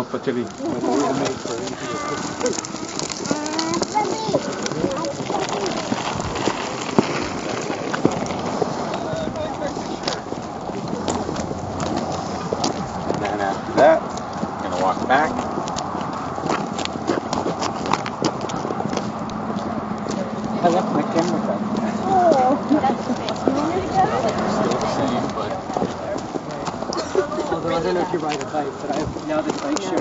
Pacelli. And after that, I'm gonna walk back. I left my camera back. Oh, that's Still the same, but Although I don't know if you ride a bike, but now that bike share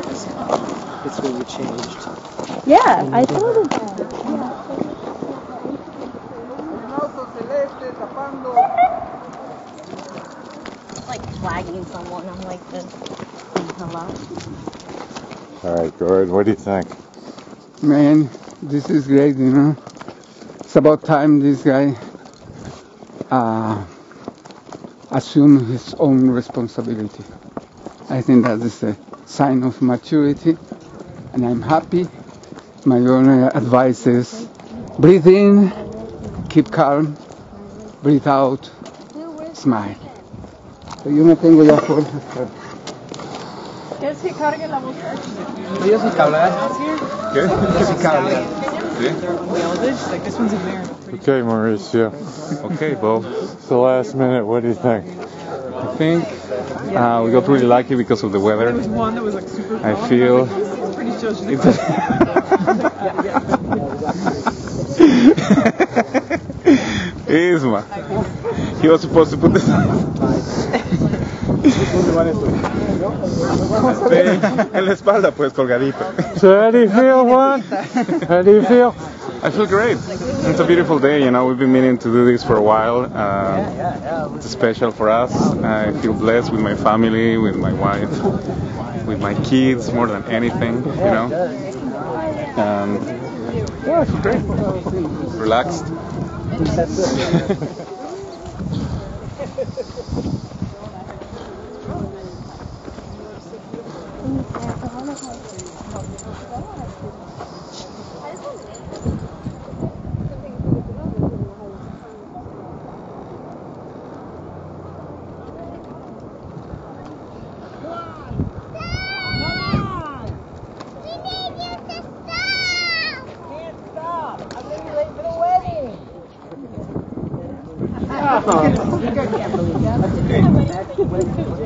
it's really changed. yeah, I told him that. Like flagging someone, I'm like this. Hello? Alright, Gord, what do you think? Man, this is great, you know. It's about time this guy assume his own responsibility. I think that is a sign of maturity, and I'm happy. My only advice is breathe in, keep calm, breathe out, smile. So yo no tengo ya fuerzas. ¿Quieres que cargue la música? Yo sí cabla. ¿qué? Yo sí cabla. ¿Sí? Like this one's in there. Okay, Mauricio. Okay, Bo. It's the last minute, what do you think? I think we got really lucky because of the weather. There was one that was like super I tall. feel I'm pretty sure she it's Isma. He was supposed to put this en la espalda, pues, colgadito. So how do you feel, Juan? How do you feel? I feel great. It's a beautiful day, you know, we've been meaning to do this for a while. It's special for us. I feel blessed with my family, with my wife, with my kids, more than anything, you know. And yeah, I feel great. Relaxed.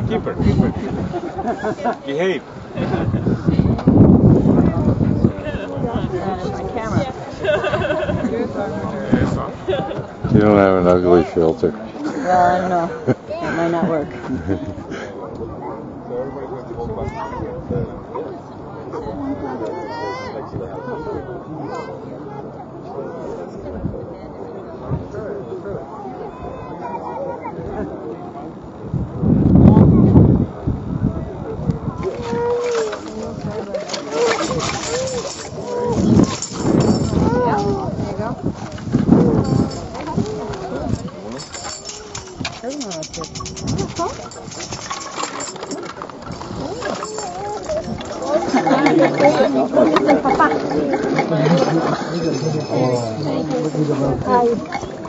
Keep her. Behave. You don't have an ugly filter. Well, I don't know. It might not work.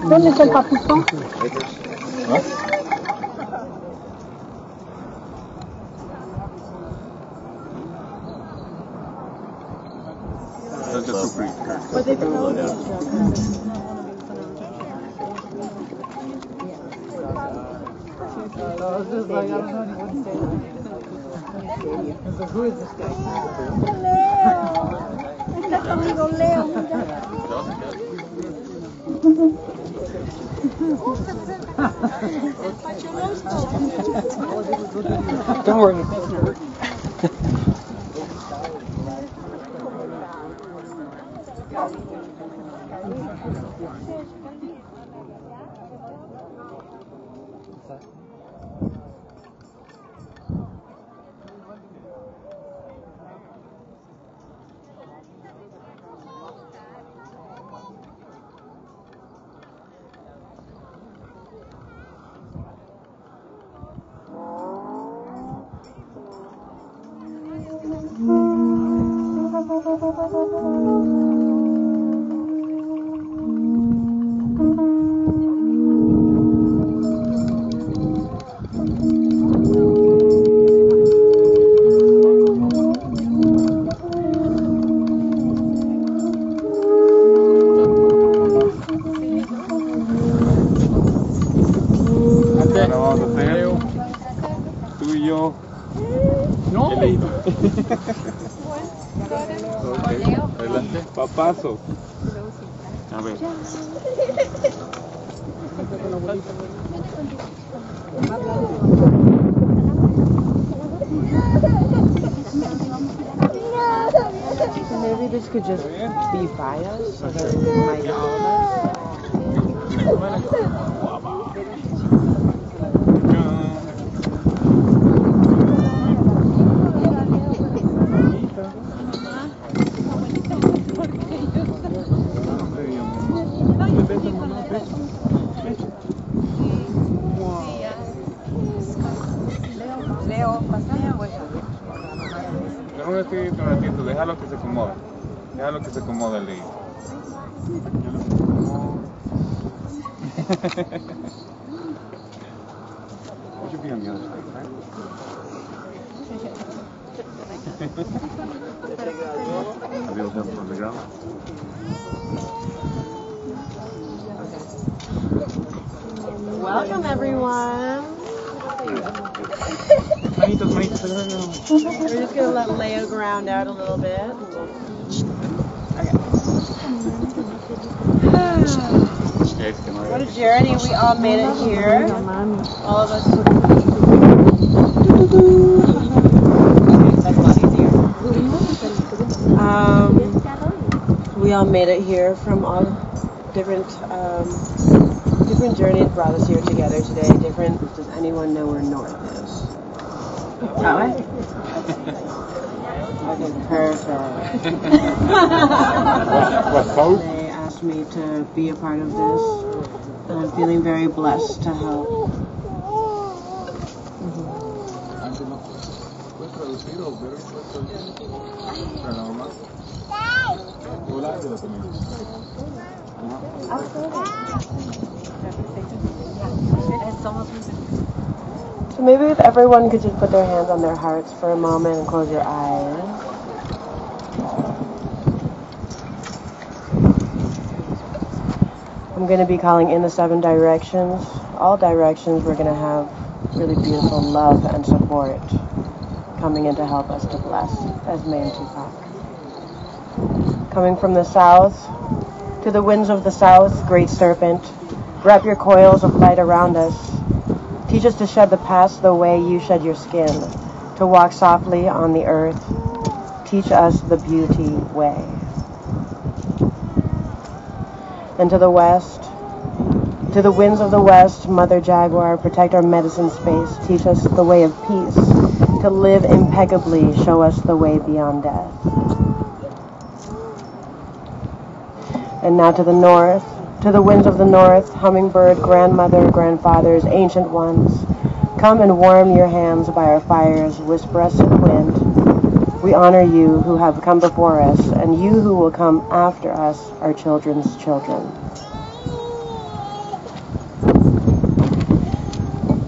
¿Dónde está el papuzón? That's just super great. But they don't know. Who is this guy? Leo. Está tu amigo Leo. Don't worry. tú y yo. No. ¿Qué leído? Ok, adelante. Papazo. A ver. Maybe this could just be by us, so that it might all Un ratito, déjalo que se acomode. Déjalo que se acomode el leído. You should be on the other side, right? A little help from the ground. Welcome, everyone. Manitos, manitos. We're just gonna let Leo ground out a little bit. What a journey! We all made it here. All of us. That's a lot easier. We all made it here from all different different journeys brought us here together today. Different. Does anyone know where north is? Okay, perfect. They asked me to be a part of this, and I'm feeling very blessed to help. So maybe if everyone could just put their hands on their hearts for a moment and close your eyes. I'm going to be calling in the 7 directions. All directions we're going to have really beautiful love and support coming in to help us to bless Esme and Tupac. Coming from the south, to the winds of the south, great serpent, wrap your coils of light around us. Teach us to shed the past the way you shed your skin, to walk softly on the earth. Teach us the beauty way. And to the west, to the winds of the west, Mother Jaguar, protect our medicine space. Teach us the way of peace, to live impeccably. Show us the way beyond death. And now to the north, to the winds of the north, hummingbird, grandmother, grandfathers, ancient ones, come and warm your hands by our fires, whisper us in the wind. We honor you who have come before us, and you who will come after us, our children's children.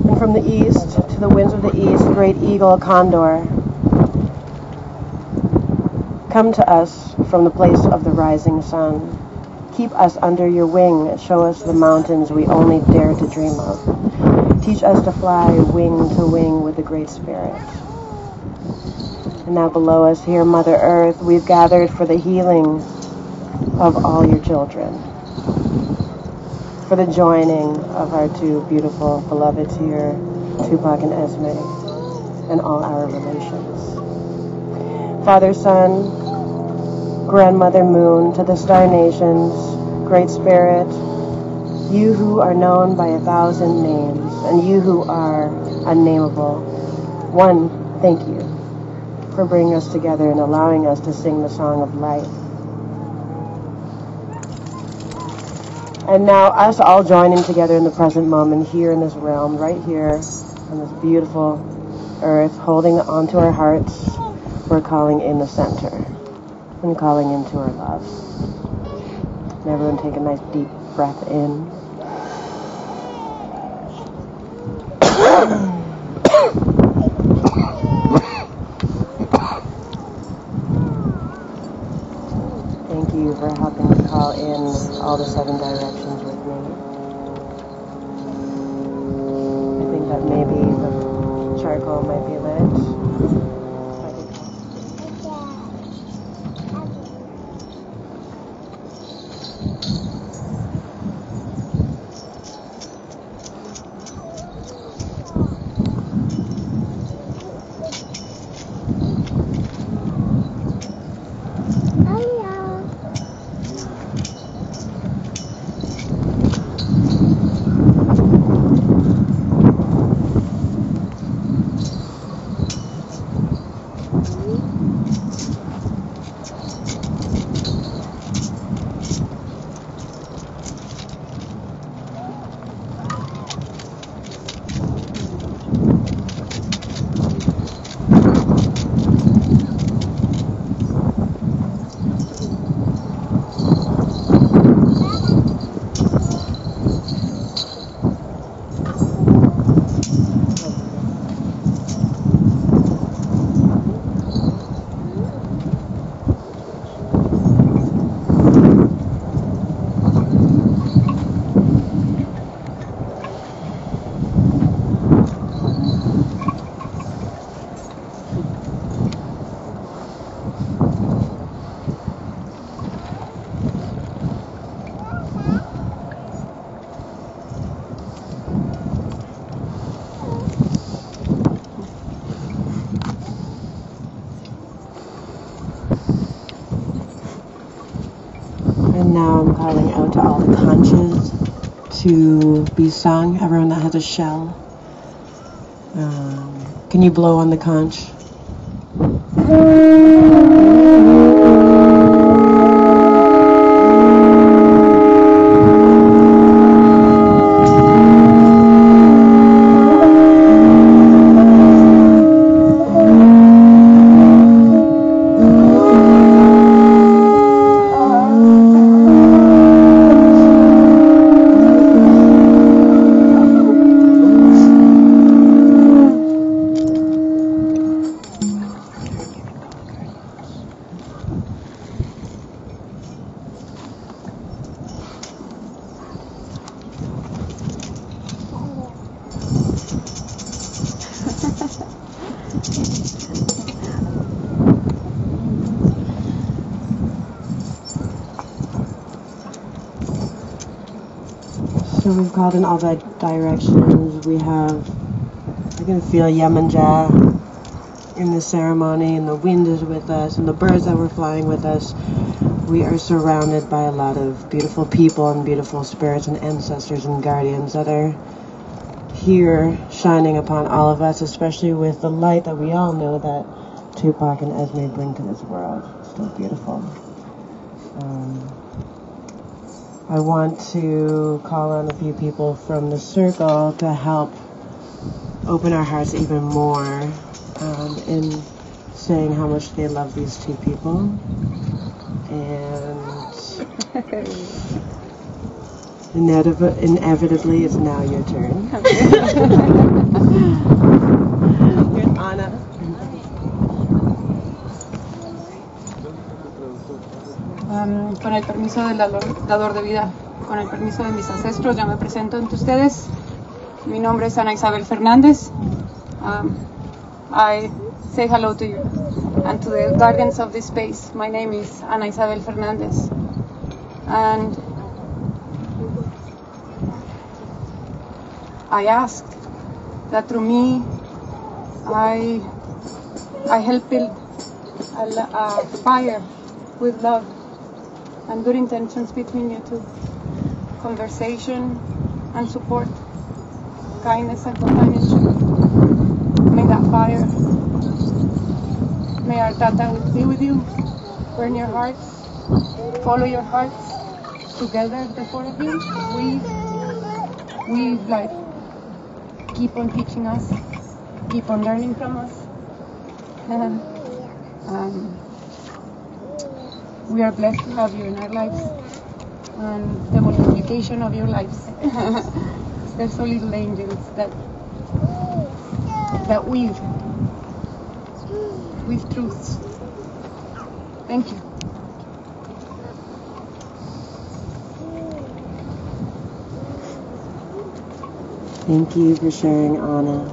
And from the east, to the winds of the east, great eagle, condor, come to us from the place of the rising sun. Keep us under your wing. Show us the mountains we only dare to dream of. Teach us to fly wing to wing with the Great Spirit. And now below us here, Mother Earth, we've gathered for the healing of all your children. For the joining of our 2 beautiful beloveds here, Tupac and Esme, and all our relations. Father, Son, Grandmother Moon, to the star nations, Great Spirit, you who are known by 1,000 names, and you who are unnameable. One, thank you for bringing us together and allowing us to sing the song of life. And now us all joining together in the present moment here in this realm, right here on this beautiful earth, holding onto our hearts, we're calling in the center. And calling into our love. And everyone take a nice deep breath in. Thank you for helping me call in all the 7 directions with me. I think that maybe the charcoal might be lit. Now I'm calling out to all the conches to be sung. Everyone that has a shell. Can you blow on the conch? So we've called in all the directions. I can feel Yemenja in the ceremony, and the wind is with us, and the birds that were flying with us. We are surrounded by a lot of beautiful people and beautiful spirits and ancestors and guardians that are here shining upon all of us, especially with the light that we all know that Tupac and Esme bring to this world. It's so beautiful. I want to call on a few people from the circle to help open our hearts even more in saying how much they love these two people. And inevitably, it's now your turn. Here's Ana. Con el permiso del dador de vida, con el permiso de mis ancestros, ya me presento ante ustedes. Mi nombre es Ana Isabel Fernández. I say hello to you and to the guardians of this space. My name is Ana Isabel Fernández. And I asked that through me, I help build a fire with love and good intentions between you two. Conversation and support, kindness and companionship. May that fire, may our Tata be with you, burn your hearts, follow your hearts, together the four of you. We like keep on teaching us, keep on learning from us. We are blessed to have you in our lives and the multiplication of your lives. They're so little angels that weave with truths. Thank you. Thank you for sharing, Anna.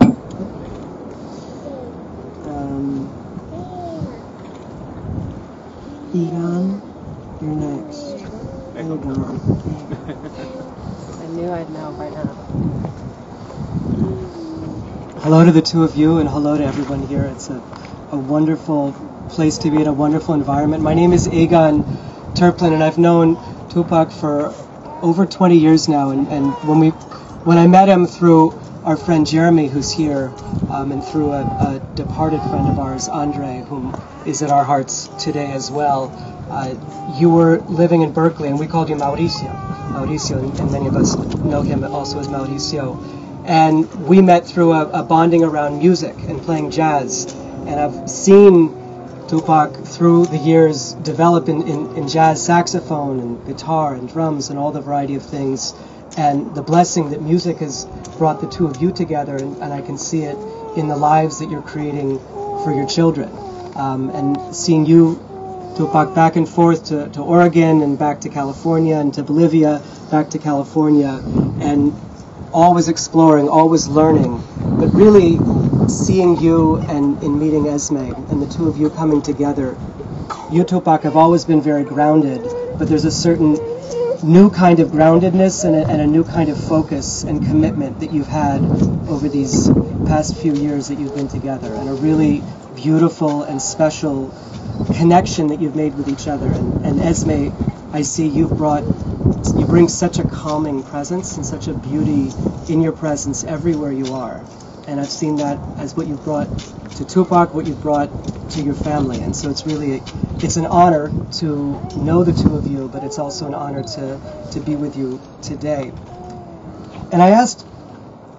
Egon, you're next. Egon. I knew I'd know by now. Hello to the two of you, and hello to everyone here. It's a wonderful place to be in, a wonderful environment. My name is Egon Turplin, and I've known Tupac for over 20 years now. And when I met him through our friend Jeremy, who's here, and through a departed friend of ours, Andre, whom is in our hearts today as well, you were living in Berkeley, and we called you Mauricio, and many of us know him also as Mauricio. And we met through a bonding around music and playing jazz. And I've seen Tupac through the years develop in jazz saxophone and guitar and drums and all the variety of things, and the blessing that music has brought the two of you together, and I can see it in the lives that you're creating for your children. And seeing you, Tupac, back and forth to Oregon and back to California and to Bolivia, back to California, and always exploring, always learning, but really seeing you and in meeting Esme and the two of you coming together. You, Tupac, have always been very grounded, but there's a certain new kind of groundedness and a new kind of focus and commitment that you've had over these past few years that you've been together, and a really beautiful and special connection that you've made with each other. And Esme, I see you bring such a calming presence and such a beauty in your presence everywhere you are. And I've seen that as what you've brought to Tupac, what you've brought to your family. And so it's an honor to know the two of you, but it's also an honor to be with you today. And I asked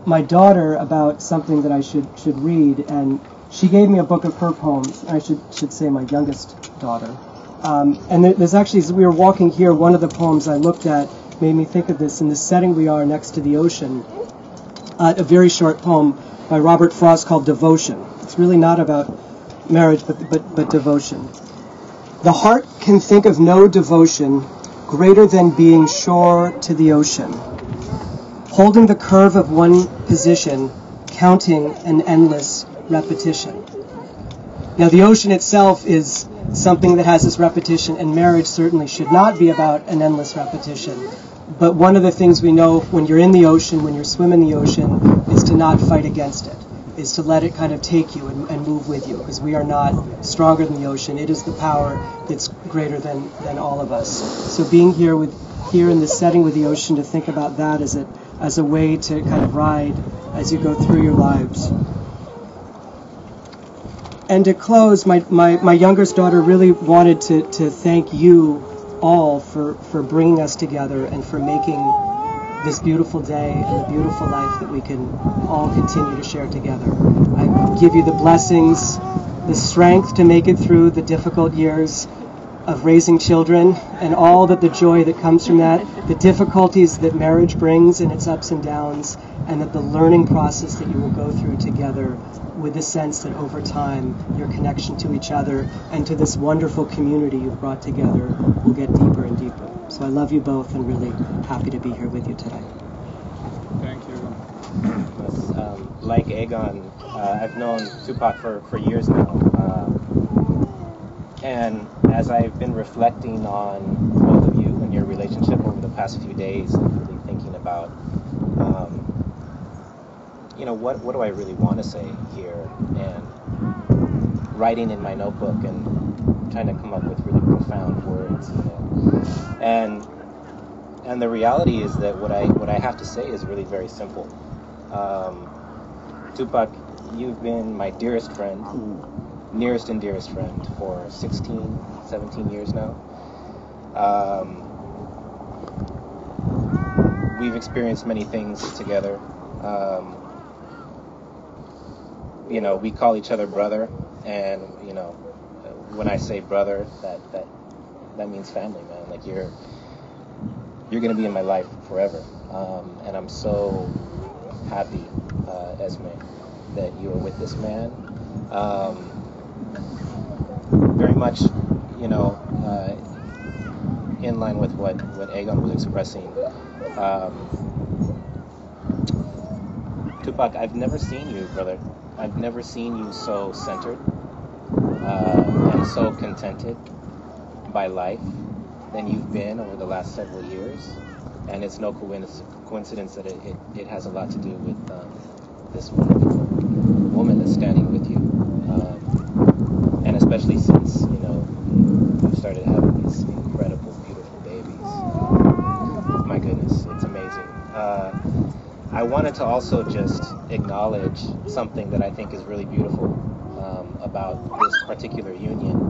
my daughter about something that I should read, and she gave me a book of her poems. I should say my youngest daughter. And there's actually, as we were walking here, one of the poems I looked at made me think of this. In the setting we are next to the ocean, a very short poem by Robert Frost called Devotion. It's really not about marriage, but devotion. The heart can think of no devotion greater than being shore to the ocean, holding the curve of one position, counting an endless repetition. Now, the ocean itself is something that has this repetition, and marriage certainly should not be about an endless repetition. But one of the things we know when you're in the ocean, when you're swimming the ocean, is to not fight against it, is to let it kind of take you and move with you, because we are not stronger than the ocean. It is the power that's greater than all of us. So being here in this setting with the ocean, to think about that as a way to kind of ride as you go through your lives. And to close, my youngest daughter really wanted to thank you all for bringing us together and for making this beautiful day and the beautiful life that we can all continue to share together. I give you the blessings, the strength to make it through the difficult years of raising children and all that the joy that comes from that, the difficulties that marriage brings in its ups and downs, and that the learning process that you will go through together, with the sense that over time your connection to each other and to this wonderful community you've brought together will get deeper and deeper. So I love you both and really happy to be here with you today. Thank you. Like Egon, I've known Tupac for years now. And as I've been reflecting on both of you and your relationship over the past few days, and really thinking about what do I really want to say here, and writing in my notebook and trying to come up with really profound words, and the reality is that what I have to say is really very simple. Tupac, you've been my dearest friend, nearest and dearest friend for 16, 17 years now. We've experienced many things together. We call each other brother, and when I say brother, that means family, man. Like you're gonna be in my life forever, and I'm so happy, Esme, that you are with this man. Very much, in line with what Egon was expressing. Tupac, I've never seen you, brother. I've never seen you so centered and so contented, by life than you've been over the last several years. And it's no coincidence that it has a lot to do with this wonderful woman that's standing with you. And especially since, you've started having these incredible, beautiful babies. My goodness, it's amazing. I wanted to also just acknowledge something that I think is really beautiful about this particular union.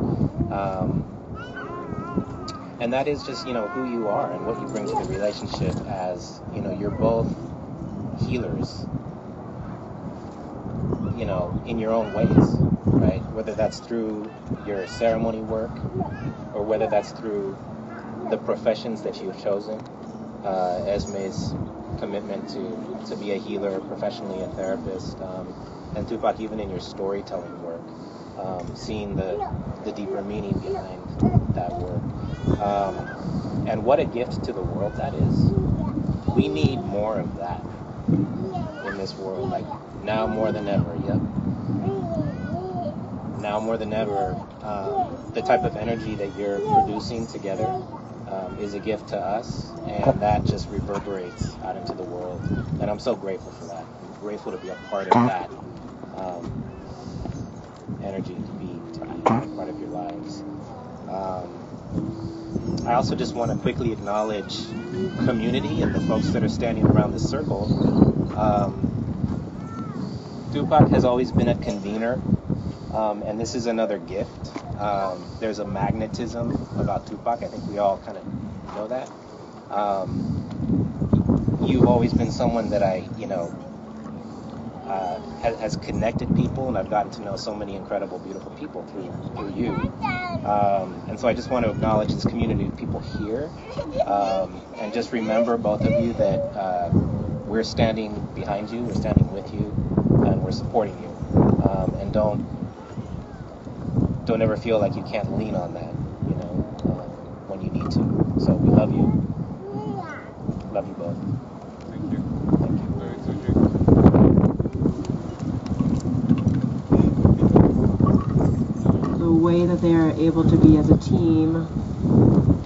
And that is just, who you are and what you bring to the relationship as, you're both healers, in your own ways, right? Whether that's through your ceremony work or whether that's through the professions that you've chosen. Esme's commitment to be a healer professionally, a therapist, and Tupac, even in your storytelling work, seeing the deeper meaning behind that work. And what a gift to the world that is. We need more of that in this world, like now more than ever. Yep. Now more than ever, the type of energy that you're producing together is a gift to us, and that just reverberates out into the world. And I'm so grateful for that. I'm grateful to be a part of that energy, to be a part of your lives. I also just want to quickly acknowledge community and the folks that are standing around this circle. Tupac has always been a convener, and this is another gift. There's a magnetism about Tupac. I think we all kind of know that. You've always been someone that has connected people, and I've gotten to know so many incredible, beautiful people through you. And so I just want to acknowledge this community of people here, and just remember, both of you, that we're standing behind you, we're standing with you, and we're supporting you. And don't ever feel like you can't lean on that, when you need to. So we love you. Love you both. Thank you. Thank you. The way that they are able to be as a team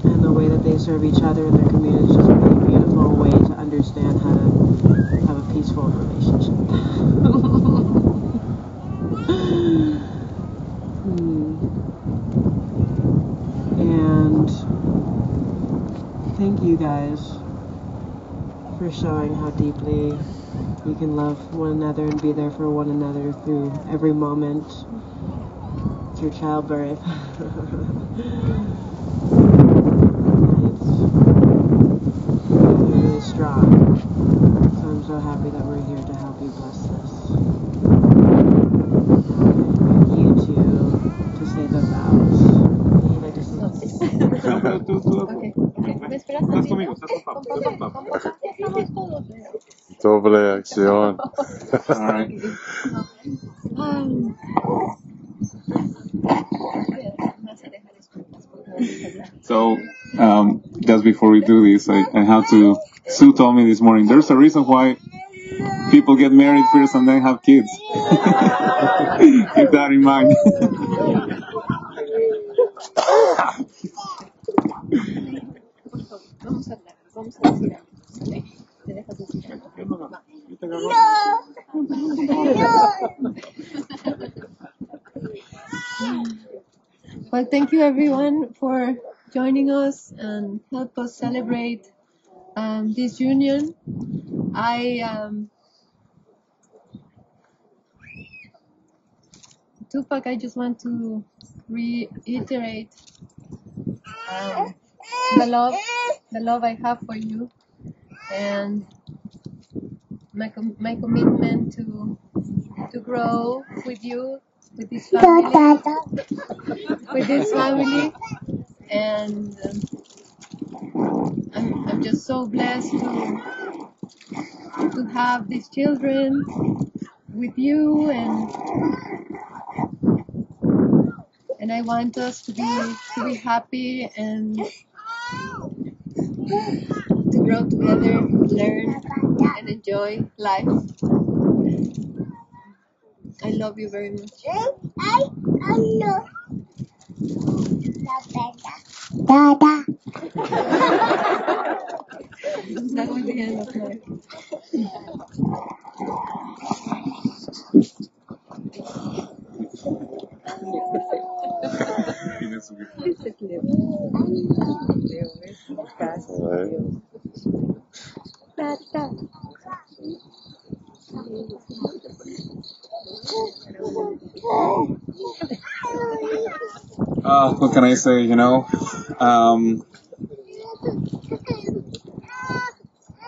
and the way that they serve each other in their community is just a really beautiful way to understand how to have a peaceful relationship. And thank you guys for showing how deeply you can love one another and be there for one another through every moment, through childbirth. It's really strong. So I'm so happy that we're here to help you bless this. And you to say the vows. You like to say Okay. ¿Me esperas tantito? Con papá estamos todos. Doble acción. So, just before we do this, I have to. Sue told me this morning, there's a reason why people get married first and then have kids. Keep that in mind. Vamos a decir algo. ¿Sale? ¿Te dejas decir algo? Well, thank you everyone for joining us and help us celebrate this union. Tupac, I just want to reiterate the love I have for you, and my commitment to grow with you, with this family, and I'm just so blessed to have these children with you, and I want us to be happy and to grow together, learn and enjoy life. I love you very much. Dada. That was the end of my. What can I say?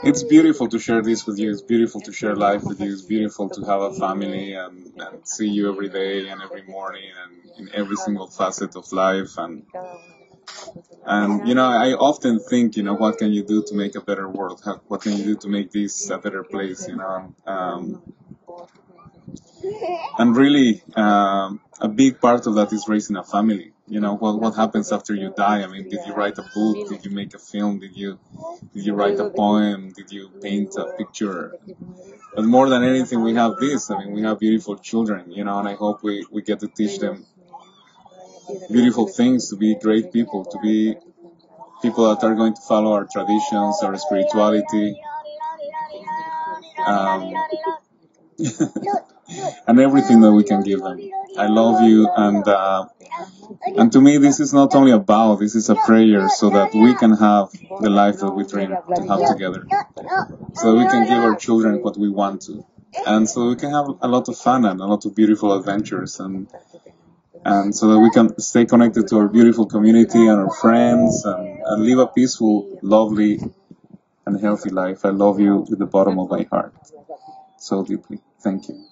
It's beautiful to share this with you. It's beautiful to share life with you. It's beautiful to have a family and see you every day and every morning and in every single facet of life. And I often think, what can you do to make a better world? What can you do to make this a better place? And really, a big part of that is raising a family. What happens after you die? I mean, did you write a book? Did you make a film? Did you write a poem? Did you paint a picture? But more than anything, we have this. I mean, we have beautiful children, and I hope we get to teach them beautiful things, to be great people, to be people that are going to follow our traditions, our spirituality, and everything that we can give them. I love you, and to me, this is not only this is a prayer so that we can have the life that we dream to have together, so we can give our children what we want to, and so we can have a lot of fun and a lot of beautiful adventures, and so that we can stay connected to our beautiful community and our friends, and live a peaceful, lovely, and healthy life. I love you with the bottom of my heart, so deeply. Thank you.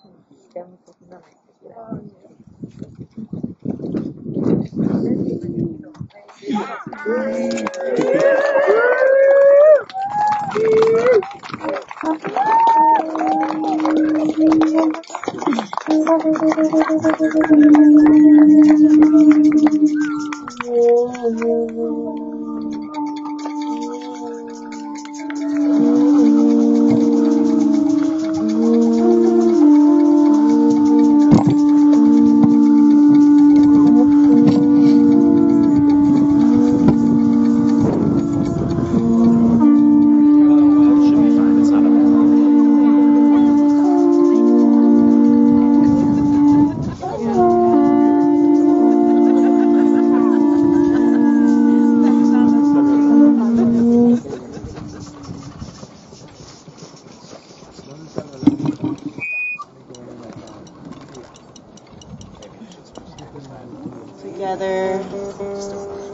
Together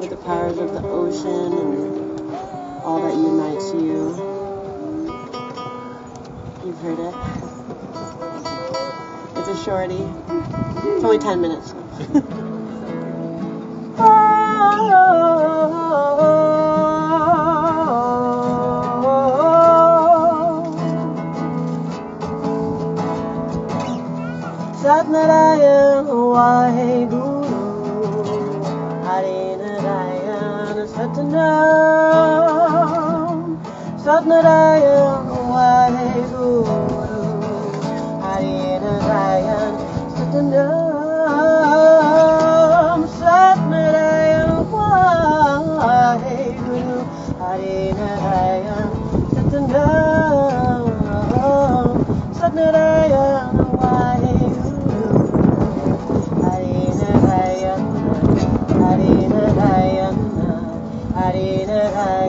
with the powers of the ocean and all that unites you. You've heard it. It's a shorty. It's only 10 minutes. Satnarayana Waheguru Hare Narayana Satnam Satnarayana Waheguru Hare Narayana Satnam Satnarayana Waheguru Hare Narayana Satnam Satnarayana Waheguru Hare Narayana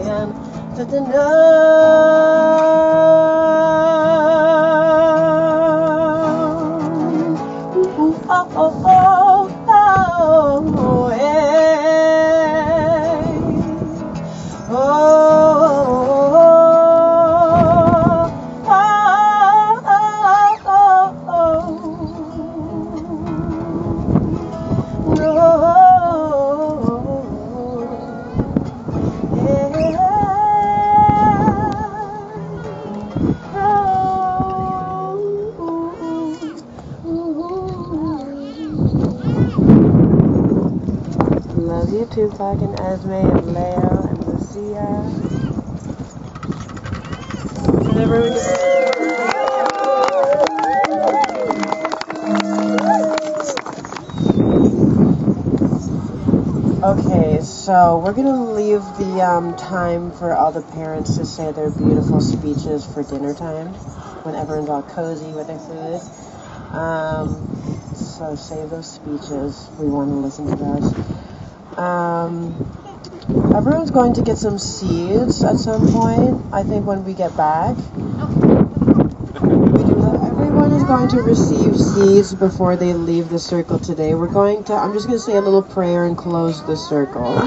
Love you, Tupac and Esme and Leo and Lucia. And everyone Okay, so we're going to leave the time for all the parents to say their beautiful speeches for dinner time, when everyone's all cozy with their food. So save those speeches. We want to listen to those. Everyone's going to get some seeds at some point, I think, when we get back. Everyone is going to receive seeds before they leave the circle today. I'm just going to say a little prayer and close the circle.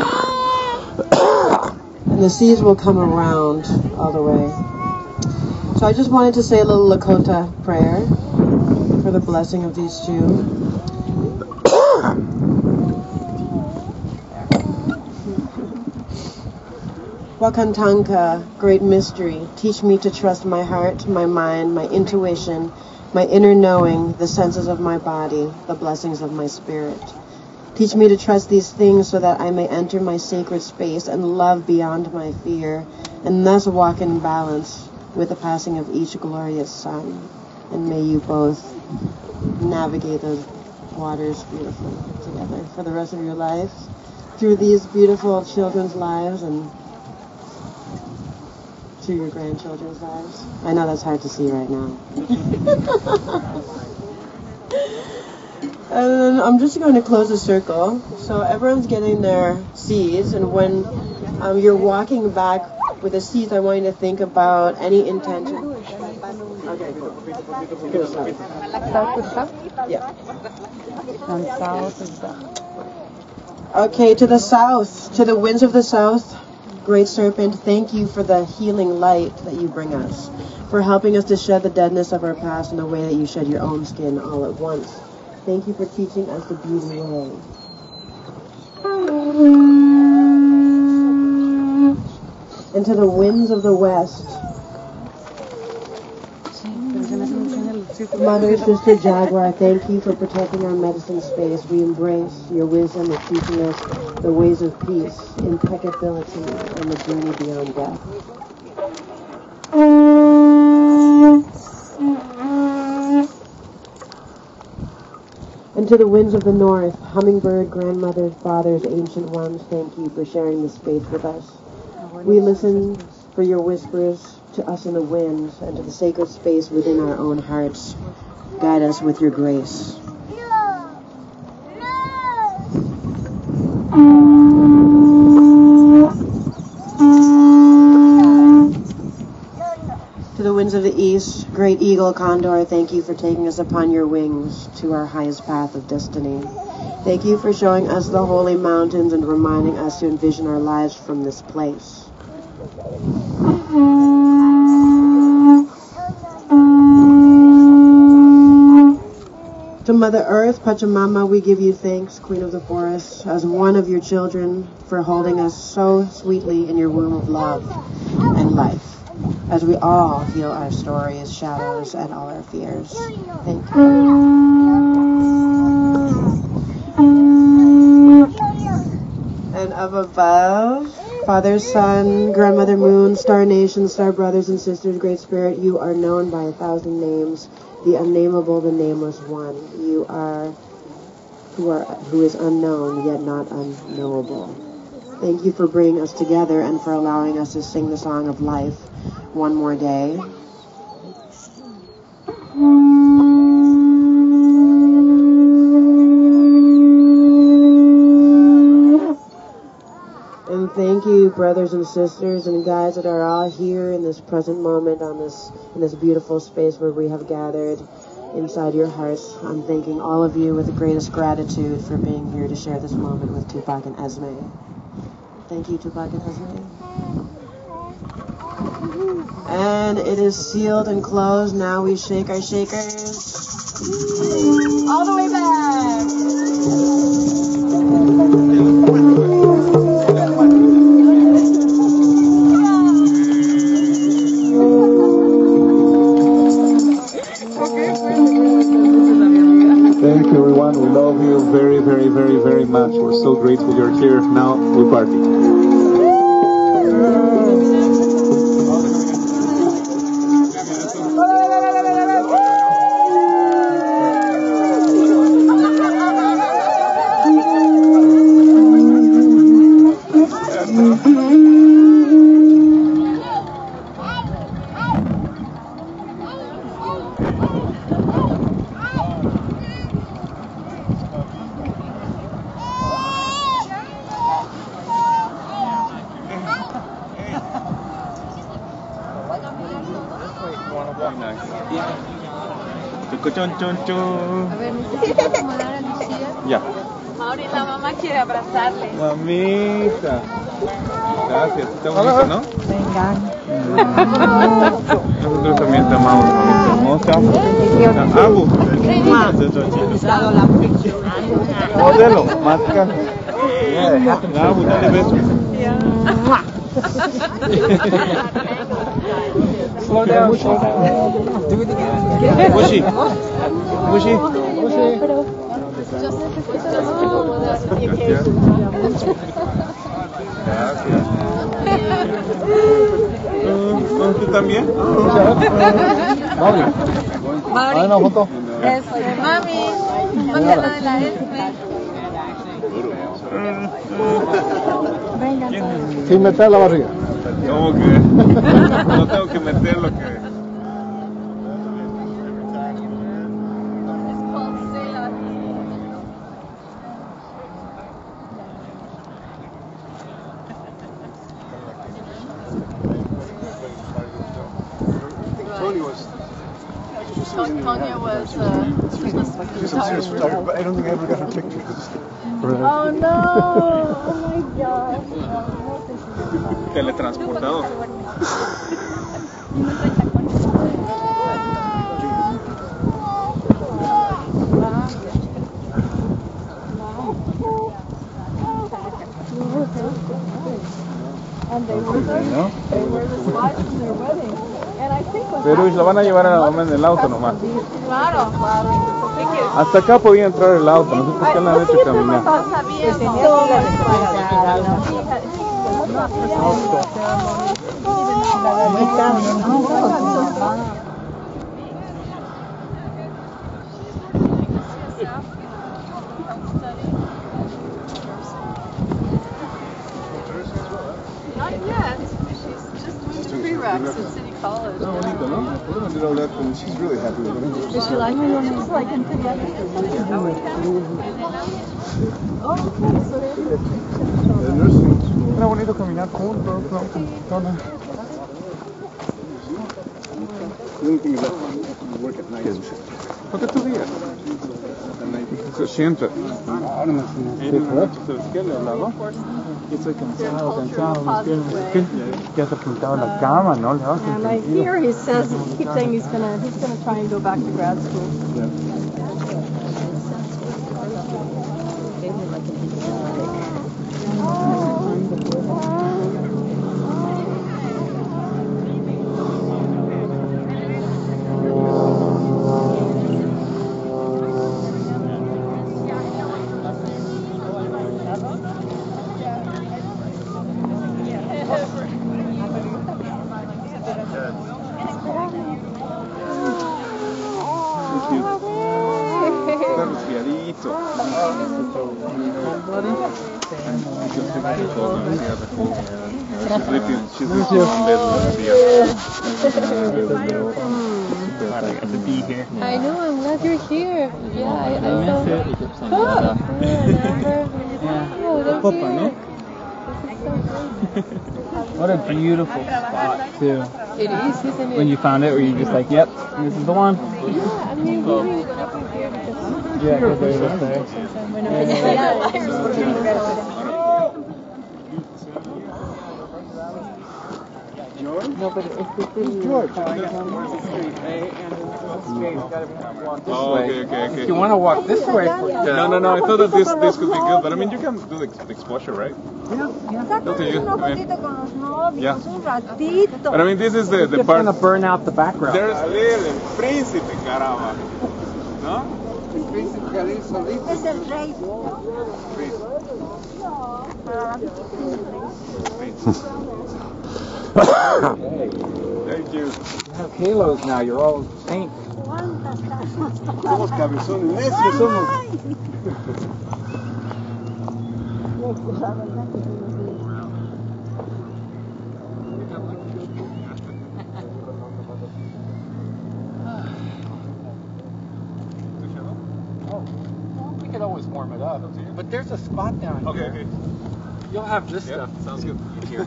And the seeds will come around all the way. So I just wanted to say a little Lakota prayer for the blessing of these two. Wakantanka, great mystery, teach me to trust my heart, my mind, my intuition, my inner knowing, the senses of my body, the blessings of my spirit. Teach me to trust these things so that I may enter my sacred space and love beyond my fear, and thus walk in balance with the passing of each glorious sun. And may you both navigate those waters beautifully together for the rest of your lives, through these beautiful children's lives and to your grandchildren's lives. I know that's hard to see right now. And then I'm just going to close the circle. So everyone's getting their seeds, and when you're walking back with the seeds, I want you to think about any intention. Okay, cool. Yeah. Okay, to the south, to the winds of the south. Great Serpent, thank you for the healing light that you bring us, for helping us to shed the deadness of our past in a way that you shed your own skin all at once. Thank you for teaching us the beauty way. And to the winds of the west, Mother, Sister Jaguar, thank you for protecting our medicine space. We embrace your wisdom of teaching us the ways of peace, impeccability, and the journey beyond death. And to the winds of the north, hummingbird, grandmothers, fathers, ancient ones, thank you for sharing this space with us. We listen for your whispers to us in the winds and to the sacred space within our own hearts. Guide us with your grace. To the winds of the east, great eagle, condor, thank you for taking us upon your wings to our highest path of destiny. Thank you for showing us the holy mountains and reminding us to envision our lives from this place. To Mother Earth, Pachamama, we give you thanks, Queen of the Forest, as one of your children, for holding us so sweetly in your womb of love and life, as we all heal our stories, shadows, and all our fears. Thank you. And up above, Father, Son, Grandmother Moon, Star Nation, Star Brothers and Sisters, Great Spirit, you are known by 1,000 names, the unnameable, the nameless one. You are who is unknown, yet not unknowable. Thank you for bringing us together and for allowing us to sing the song of life one more day. And thank you, brothers and sisters and guides that are all here in this present moment in this beautiful space where we have gathered inside your hearts. I'm thanking all of you with the greatest gratitude for being here to share this moment with Tupac and Esme. Thank you, Tupac and Esme. And it is sealed and closed. Now we shake our shakers. All the way back. Thank you, everyone. We love you very, very, very, very much. We're so grateful you're here. Now we party. Chon, chon, chon. A ver, necesito acomodar a Lucía. Ya. Mauri, la mamá quiere abrazarle. Mamita. Gracias. Está bonito, ¿no? Vengan. Nosotros también te amamos, mamita hermosa. Abu. Modelo. Masca. Abu, dale besos. Slow down, slow down. Do it again. Mushi. Mushi. Yo sé que estoy acomodar. Gracias. ¿Tú también? Mauri. Mauri. Una foto. Mami, ponte la de la Esme. Sin meter la barriga. ¿Cómo que? No tengo que meter lo que... Tonya was She's a serious photographer, but I don't think I ever got her picture. Oh no! Oh my god. Teletransportado. And they were the slides from their wedding. And I think what Pero lo van a llevar a la mamá en el auto nomás. Claro, claro. ¿Qué quieres? Hasta acá podía entrar el auto, no sé por qué la han hecho caminar. No sabía. Not yet. She's just doing prereqs at City College. Está bonito, ¿no? Podemos ir a hablar con... She's really happy with it. Did she like me when I was like in together? The nursing. Era bonito caminar juntos, ¿no? The only thing is that you work at night. ¿Por qué tú digas? Se siente. ¿Qué le hablaba? Estoy cansado, ¿Qué? Ya se ha pintado la cama, ¿no? And I hear he says, he keeps saying he's gonna try and go back to grad school. Está resfriadito. She's sleeping on bed I know, I'm glad you're here. Yeah, I saw. Oh, they're Papa, here. ¿no? This is so great. What a beautiful spot, too. It is, isn't it? When you found it, were you just like, yep, this is the one? Yeah, I mean, we really came here because Yeah, because they were there. No, but if this is George. Oh, okay. If you want to walk this way, No, I thought that this could be good, but I mean, you can do the exposure, right? Up to you. I mean, yeah. But I mean, this is the just part. going to burn out the background. There's el príncipe, caramba. ¿No? Es el rey. Thank you. You have halos now, you're all saints. Somos cabezones, necios somos. We could always warm it up. But there's a spot down here. Okay. You'll have this Yeah, stuff. sounds good. Here.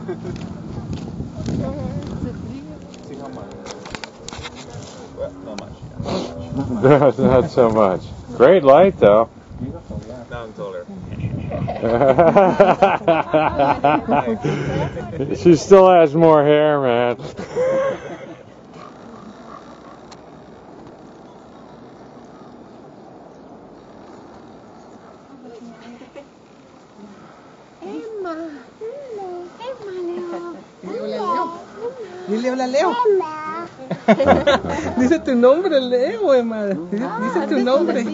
See how much? Well, not much. No, not so much. Great light, though. Now I'm taller. She still has more hair, man. Dile hola, Leo. Dice tu nombre, Leo, Emma. Dice tu nombre.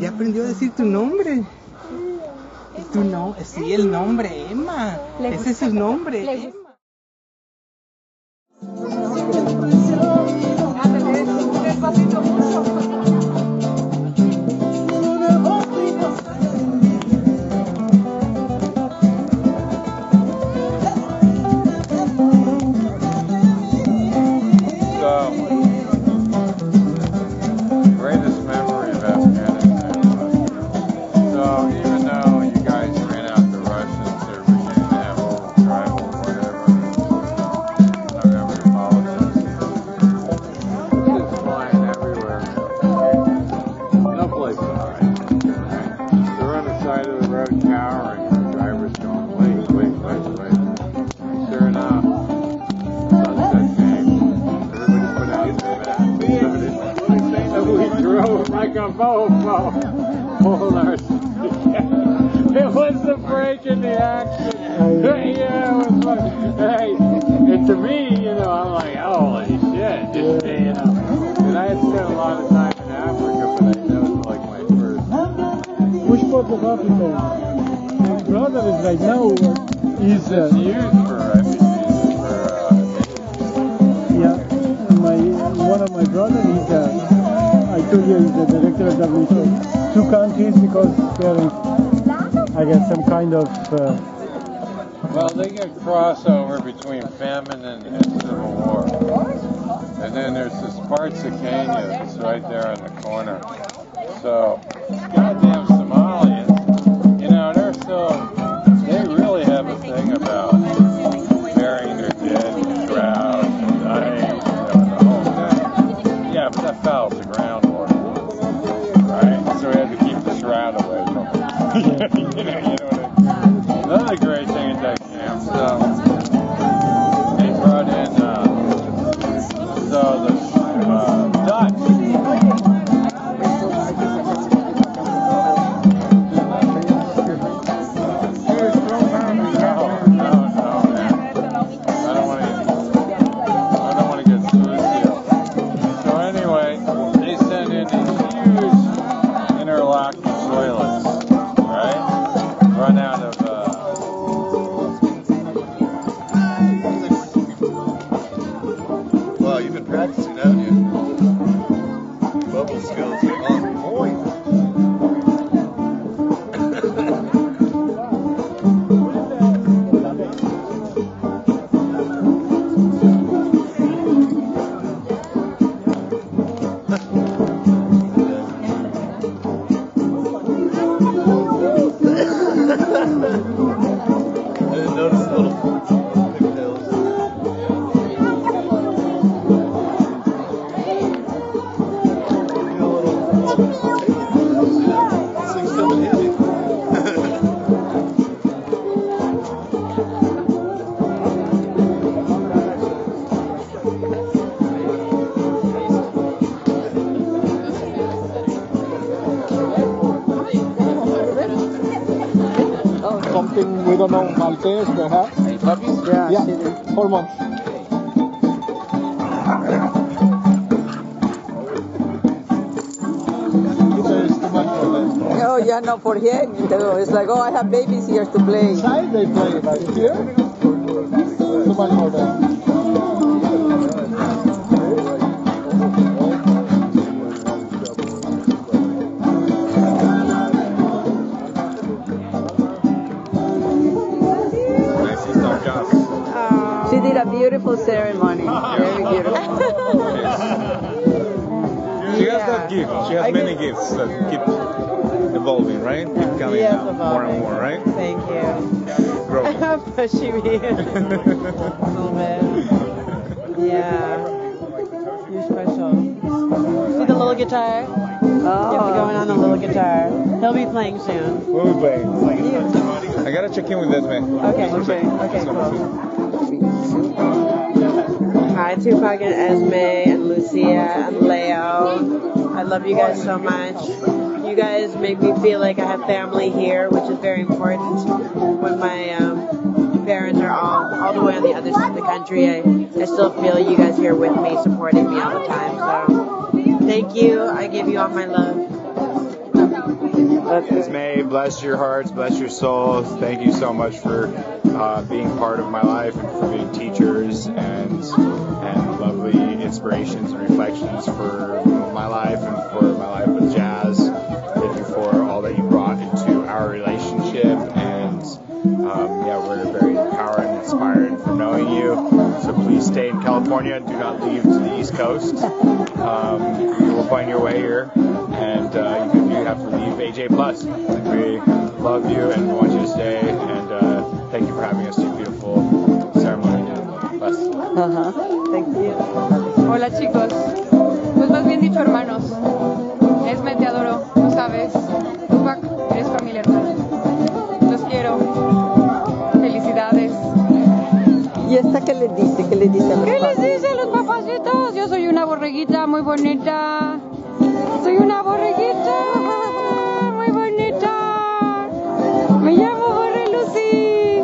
Ya aprendió a decir tu nombre. Tu no, sí, el nombre, Emma. Ese es su nombre, Emma. Despacito mucho. Greatest memory of Afghanistan. So even though you guys ran out the Russians, or we didn't have a little tribal whatever, I remember the politics. It's flying everywhere. No place to hide. They're on the side of the road cowering, and the driver's going, wait. Sure enough, sunset came. Everybody put out their masks. And we drove like a mofo. Hold our It was the break in the action. Yeah, it was fun. Hey, and to me, I'm like, holy shit. Just, and I had spent a lot of time in Africa, but that was like my first. Which part of Africa? My brother is right now. It's used for refugees. One of my brothers, I told you, he's the director of WHO. 2 countries because they're, I guess, some kind of... Well, they get crossover between famine and civil war. And then there's this parts of Kenya that's right there on the corner. So, goddamn Somalians, they really have a thing about burying their dead in shrouds and dying, the whole thing. Yeah, but that fouls the groundwater, right? So we had to keep the shroud away from it. you know what I mean? Another great thing at that camp, they brought in, the Dutch. Practicing, haven't you? Bubble skills are on point. I didn't notice the little pigtails. Something we don't know, Maltese perhaps? Puppies? Yeah, 4 months. No, yeah, no, for him. It's like, I have babies here to play. Inside they play, but here, too much for them. She did a beautiful ceremony. Very beautiful. She has that gift. She has many gifts that keep evolving, right? Keep coming out more and more, right? Thank you. Grow. Pushy me. A little bit. Yeah. You're special. See the little guitar? Oh. You have to go in on the little guitar. He'll be playing soon. We'll be playing. I gotta check in with Esme. Okay, cool. Hi, Tupac and Esme and Lucia and Leo. I love you guys so much. You guys make me feel like I have family here, which is very important. When my parents are all the way on the other side of the country, I still feel you guys here with me, supporting me all the time. So thank you. I give you all my love. Esme, bless your hearts, bless your souls. Thank you so much for being part of my life and for being teachers and lovely inspirations and reflections for my life and for my life with jazz. Thank you for all that you brought into our relationship, and we're very empowered and inspired from knowing you. So please stay in California. Do not leave to the East Coast. You will find your way here, and you have to leave AJ Plus. We love you and we want you to stay, and thank you for having us to your beautiful ceremony. Bless. Thank you. Hola chicos, pues más bien dicho hermanos. Esme, te adoro, lo sabes. Tupac, eres familia hermana. Los quiero. Felicidades. ¿Y esta qué les dice? ¿Qué les dice a los ¿Qué papás? les dice a los papacitos? Yo soy una borreguita muy bonita. Soy una borreguita muy bonita. Me llamo Borre Lucy.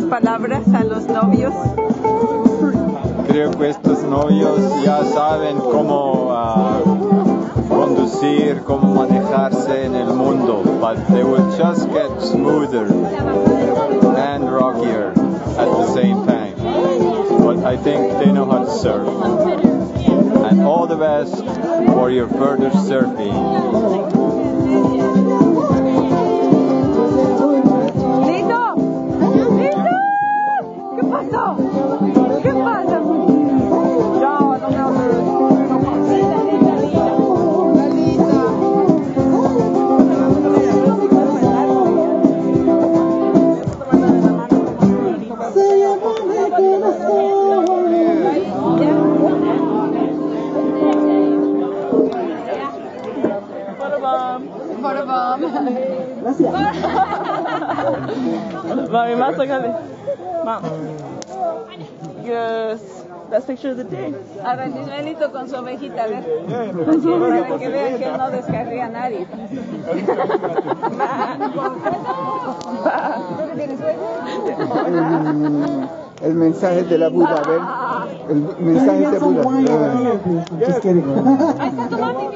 Palabras a los novios. Creo que estos novios ya saben cómo conducir, cómo manejarse en el mundo, but they will just get smoother and rockier at the same time. But I think they know how to surf. And all the best for your further surfing. ¿Qué pasa? No, no me Gracias. Mami, más tócale. Mom. Yes. Best picture of the day. A ver, Ismaelito con su ovejita, a ver. Para que vean que él no descarría a nadie. El mensaje de la Buda, a ver. El mensaje de Buda. Just kidding. Ahí está tu mami,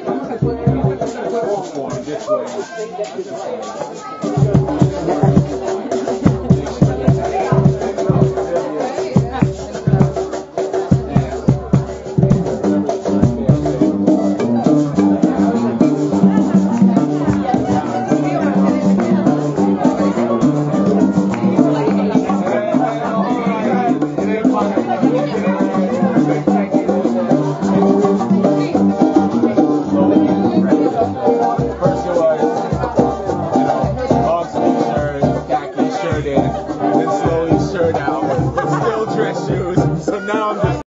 So now I'm just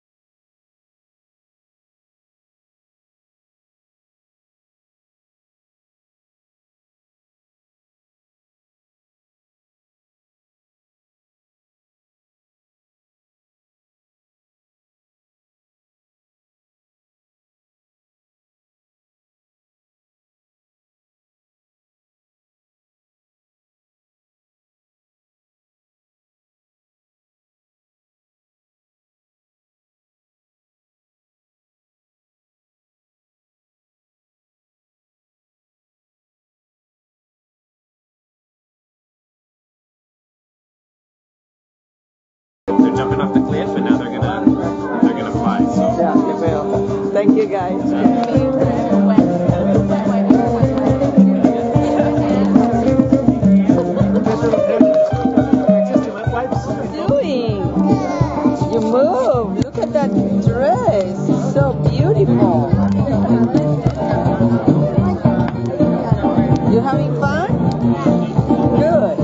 been jumping off the cliff, and now they're gonna fly. So. Yeah, they will. Thank you, guys. You move. Look at that dress. It's so beautiful. You having fun? Good.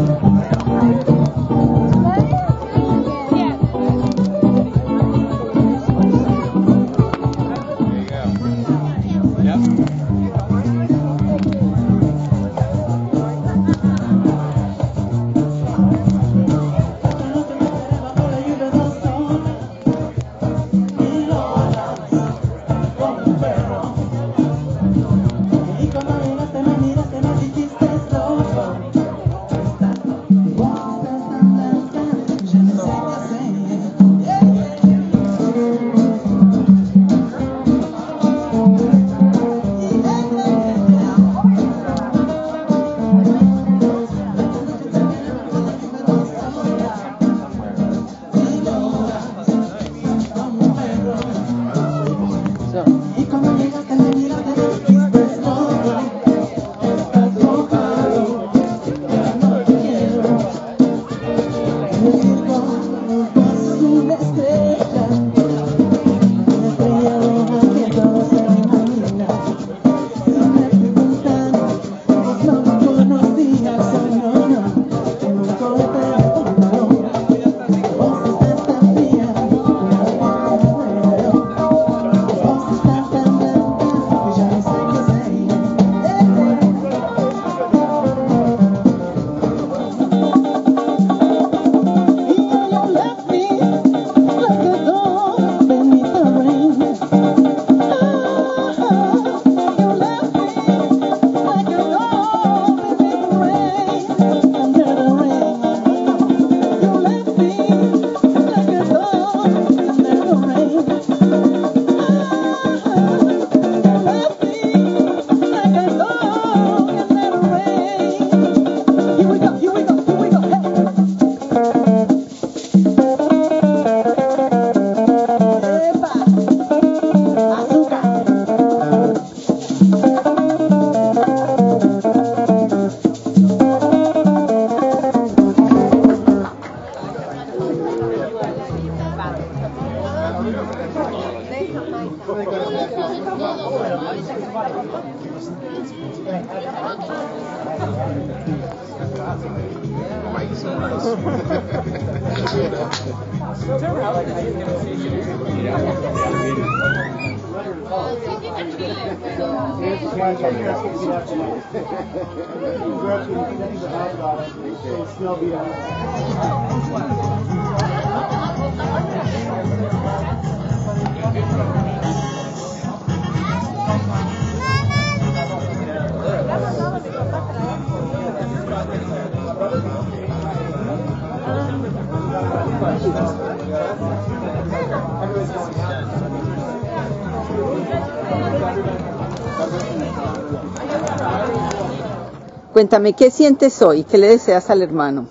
Cuéntame, ¿qué sientes hoy? ¿Qué le deseas al hermano?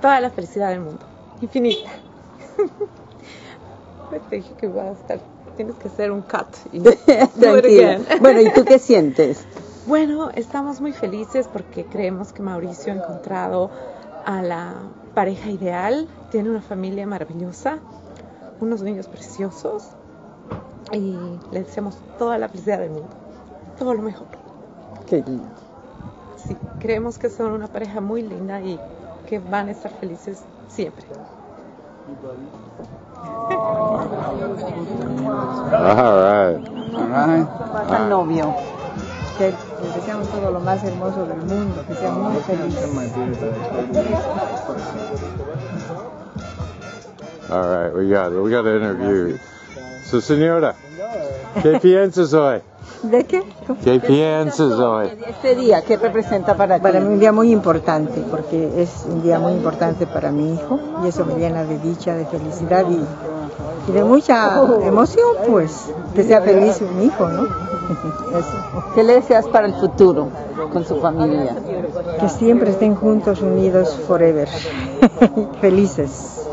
Toda la felicidad del mundo, infinita. Te dije que va a estar, tienes que hacer un cut. Y Tranquila. Bueno, ¿y tú qué sientes? Bueno, estamos muy felices porque creemos que Mauricio ha encontrado a la pareja ideal, tiene una familia maravillosa, unos niños preciosos y le deseamos toda la felicidad del mundo, todo lo mejor. Qué lindo. Sí, creemos que son una pareja muy linda y que van a estar felices siempre. All right. Al novio. Que les deseamos todo lo más hermoso del mundo, que sea muy feliz. All right, we got an interview. So, señora, ¿qué piensas hoy? ¿De qué? ¿Qué piensas hoy? Este día, ¿qué representa para ti? Para mí un día muy importante, porque es un día muy importante para mi hijo, y eso me llena de dicha, de felicidad y de mucha emoción, pues, que sea feliz mi hijo, ¿no? Eso. ¿Qué le deseas para el futuro con su familia? Que siempre estén juntos, unidos, forever, felices.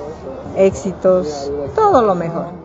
éxitos, todo lo mejor.